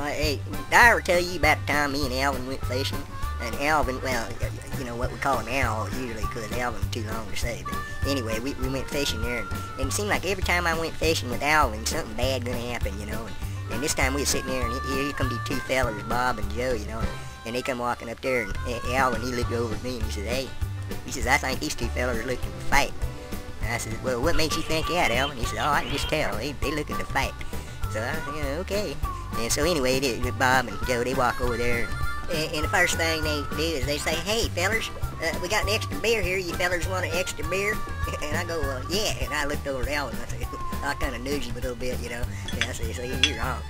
Hey, did I ever tell you about the time me and Alvin went fishing? And Alvin, well, you know what we call him Al usually, because Alvin's too long to say. But anyway, we went fishing there, and it seemed like every time I went fishing with Alvin, something bad gonna happen, you know. And this time we were sitting there, and here come these two fellers, Bob and Joe, you know. And they come walking up there, and Alvin, he looked over at me, and he said, hey, he says, I think these two fellers are looking to fight. And I said, well, what makes you think that, Alvin? He said, oh, I can just tell, they looking to fight. So I said, yeah, okay. And so anyway, Bob and Joe, they walk over there, and the first thing they do is they say, hey, fellers, we got an extra beer here. You fellers want an extra beer? And I go, well, yeah. And I looked over at Alvin, and I said, I kind of nudged him a little bit, you know. And I said, you're wrong.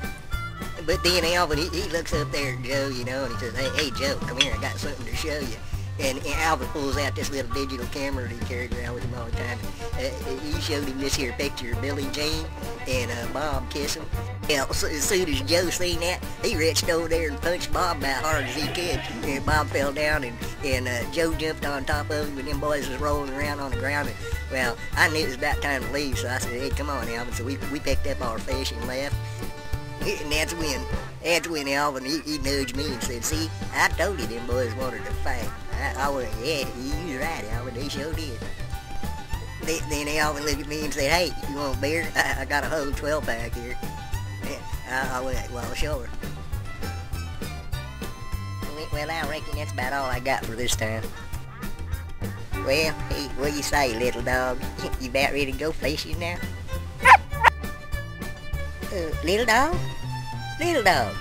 But then Alvin, he looks up there at Joe, you know, and he says, hey, Joe, come here, I got something to show you. And Alvin pulls out this little digital camera that he carried around with him all the time. He showed him this here picture of Billie Jean and Bob kissing. Yeah, as soon as Joe seen that, he reached over there and punched Bob about hard as he could. And Bob fell down, and Joe jumped on top of him, and them boys was rolling around on the ground. And, well, I knew it was about time to leave, so I said, hey, come on, Alvin. So we picked up our fish and left. And that's when Alvin, he nudged me and said, see, I told you them boys wanted to fight. I went, yeah, you're right, Alvin, they sure did. Then Alvin looked at me and said, hey, you want a beer? I got a whole 12-pack here. I went, well, sure. Well, I reckon that's about all I got for this time. Well, hey, what you say, little dog? You about ready to go fishing now? Little dog? Little dog.